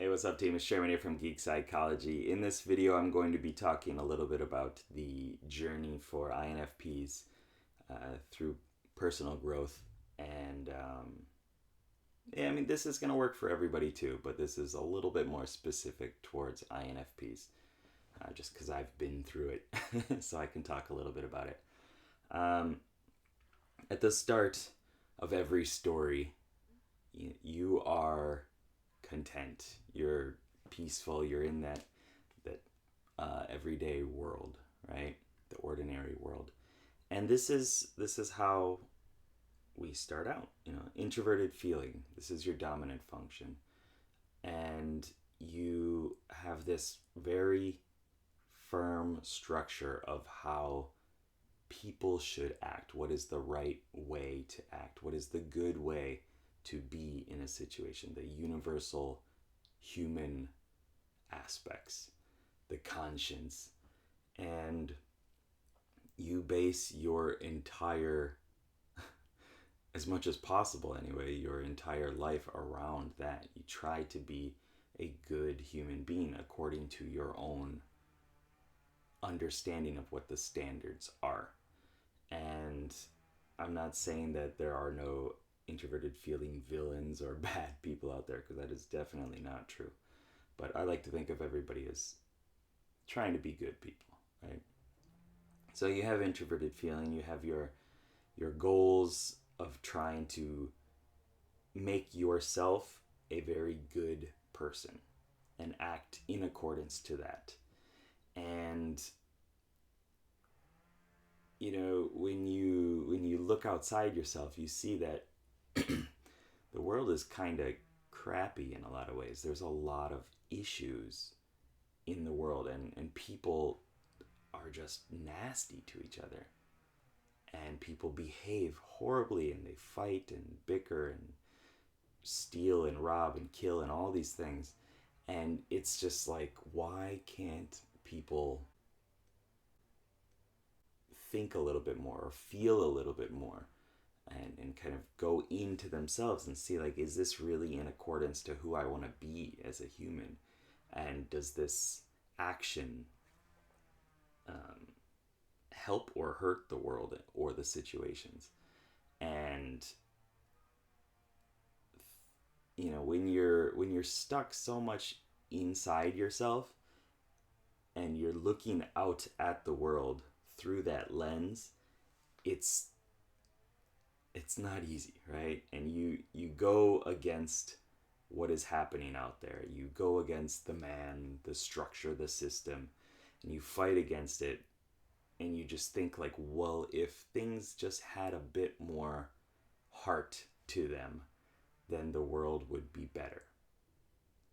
Hey, what's up, team? It's Sherman here from Geek Psychology. In this video, I'm going to be talking a little bit about the journey for INFPs through personal growth. And this is going to work for everybody too, but this is a little bit more specific towards INFPs, just because I've been through it, so I can talk a little bit about it. At the start of every story, you are content, you're peaceful, you're in that everyday world, right? The ordinary world. And this is how we start out, introverted feeling. This is your dominant function. And you have this very firm structure of how people should act. What is the right way to act? What is the good way to be in a situation? The universal human aspects, the conscience. And you base your entire, as much as possible anyway, your entire life around that. You try to be a good human being according to your own understanding of what the standards are. And I'm not saying that there are no introverted feeling villains or bad people out there, because that is definitely not true. But I like to think of everybody as trying to be good people, right? So you have introverted feeling, you have your goals of trying to make yourself a very good person and act in accordance to that. And when you look outside yourself, you see that the world is kind of crappy in a lot of ways. There's a lot of issues in the world, and people are just nasty to each other. And people behave horribly, and they fight and bicker and steal and rob and kill and all these things. And it's just like, why can't people think a little bit more or feel a little bit more, and kind of go into themselves and see, like, is this really in accordance to who I want to be as a human? And does this action help or hurt the world or the situations? And when you're stuck so much inside yourself and you're looking out at the world through that lens, it's not easy, right? And you go against what is happening out there. You go against the man, the structure, the system, and you fight against it. And you just think, like, well, if things just had a bit more heart to them, then the world would be better.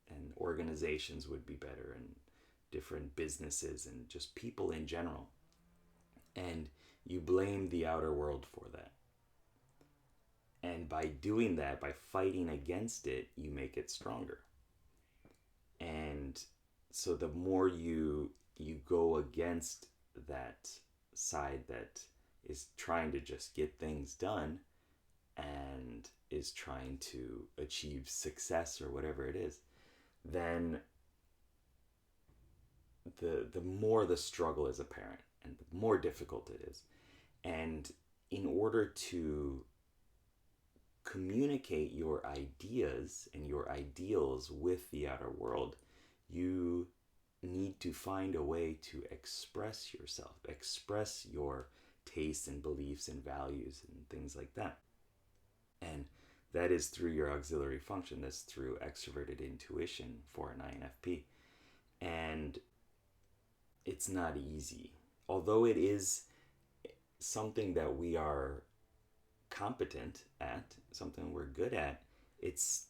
And organizations would be better, and different businesses, and just people in general. And you blame the outer world for that. And by doing that, by fighting against it, you make it stronger. And so the more you go against that side that is trying to just get things done and is trying to achieve success or whatever it is, then the more the struggle is apparent and the more difficult it is. And in order to communicate your ideas and your ideals with the outer world, you need to find a way to express yourself, express your tastes and beliefs and values and things like that. And that is through your auxiliary function. That's through extroverted intuition for an INFP. And it's not easy. Although it is something that we are competent at, something we're good at, it's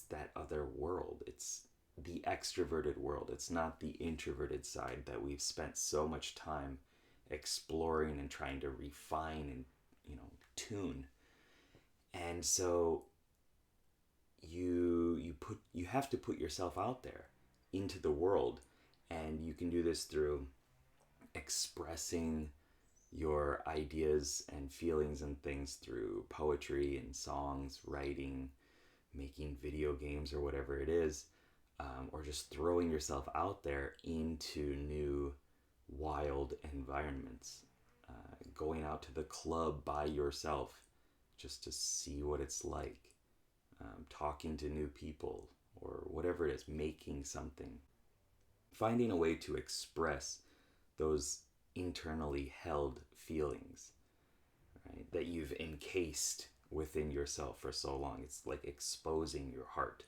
that other world. It's the extroverted world. It's not the introverted side that we've spent so much time exploring and trying to refine and tune. And so you have to put yourself out there into the world, and you can do this through expressing your ideas and feelings and things through poetry and songs, writing, making video games or whatever it is, or just throwing yourself out there into new wild environments, going out to the club by yourself just to see what it's like, talking to new people, or whatever it is, making something, finding a way to express those internally held feelings, right, that you've encased within yourself for so long. It's like exposing your heart,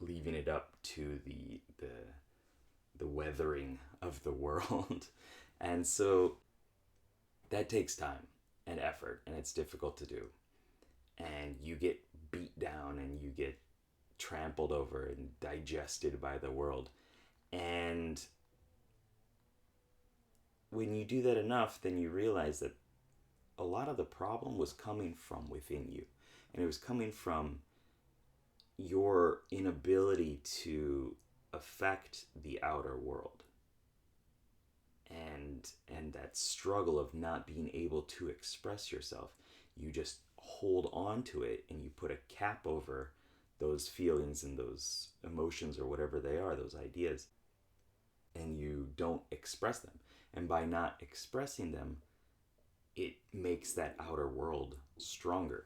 leaving it up to the weathering of the world. And so that takes time and effort, and it's difficult to do. And you get beat down and you get trampled over and digested by the world. And when you do that enough, then you realize that a lot of the problem was coming from within you. And it was coming from your inability to affect the outer world. And that struggle of not being able to express yourself. You just hold on to it and you put a cap over those feelings and those emotions or whatever they are, those ideas, and you don't express them. And by not expressing them, it makes that outer world stronger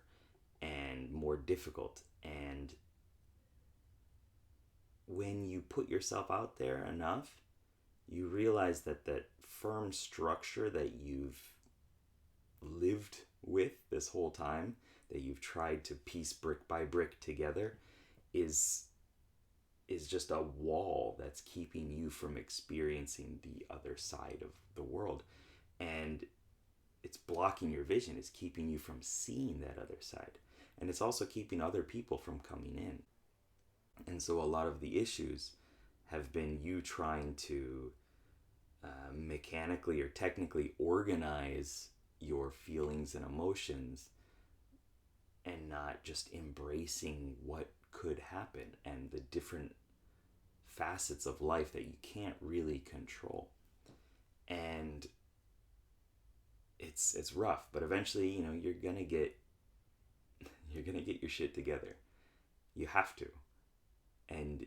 and more difficult. And when you put yourself out there enough, you realize that that firm structure that you've lived with this whole time, that you've tried to piece brick by brick together, is just a wall that's keeping you from experiencing the other side of the world. And it's blocking your vision. It's keeping you from seeing that other side. And it's also keeping other people from coming in. And so a lot of the issues have been you trying to mechanically or technically organize your feelings and emotions, and not just embracing what could happen and the different facets of life that you can't really control. And it's rough, but eventually, you're gonna get your shit together. You have to. And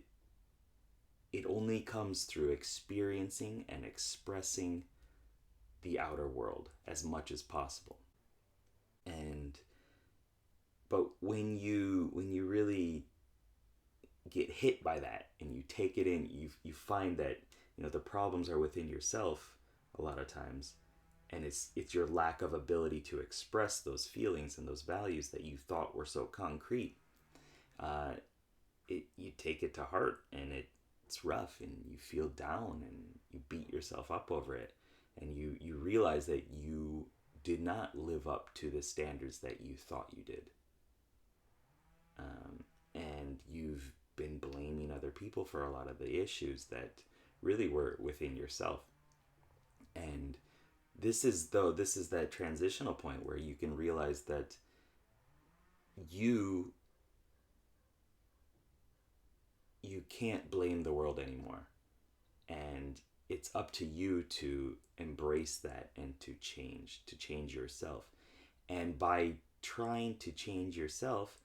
it only comes through experiencing and expressing the outer world as much as possible. But when you really get hit by that and you take it in, you find that the problems are within yourself a lot of times, and it's your lack of ability to express those feelings and those values that you thought were so concrete. You take it to heart, and it's rough, and you feel down, and you beat yourself up over it, and you realize that you did not live up to the standards that you thought you did. And you've been blaming other people for a lot of the issues that really were within yourself. And this is that transitional point where you can realize that you can't blame the world anymore. And it's up to you to embrace that and to change yourself. And by trying to change yourself,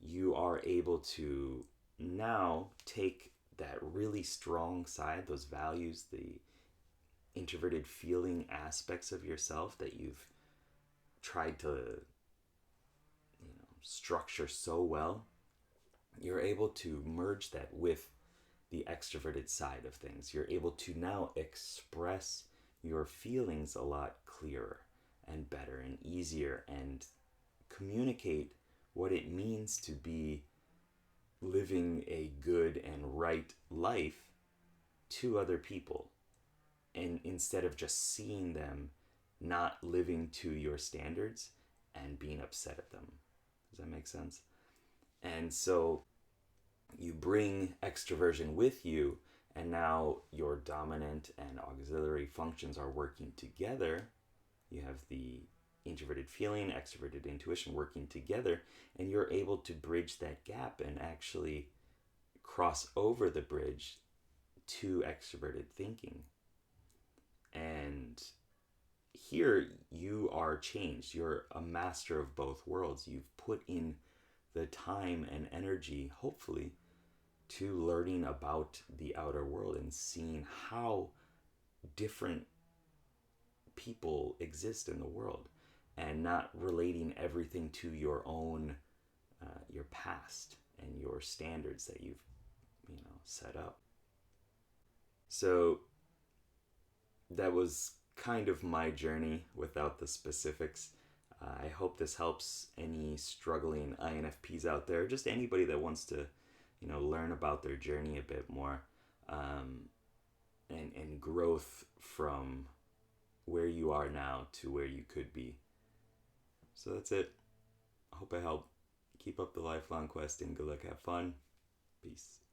you are able to now take that really strong side, those values, the introverted feeling aspects of yourself that you've tried to structure so well. You're able to merge that with the extroverted side of things. You're able to now express your feelings a lot clearer and better and easier, and communicate what it means to be living a good and right life to other people, and instead of just seeing them not living to your standards and being upset at them. Does that make sense? And so you bring extroversion with you, and now your dominant and auxiliary functions are working together. You have the introverted feeling, extroverted intuition working together, and you're able to bridge that gap and actually cross over the bridge to extroverted thinking. And here you are changed. You're a master of both worlds. You've put in the time and energy, hopefully, to learning about the outer world and seeing how different people exist in the world, and not relating everything to your own your past and your standards that you've set up. So that was kind of my journey without the specifics. I hope this helps any struggling INFPs out there, just anybody that wants to, learn about their journey a bit more, and growth from where you are now to where you could be. So that's it. I hope I helped. Keep up the lifelong quest and good luck. Have fun. Peace.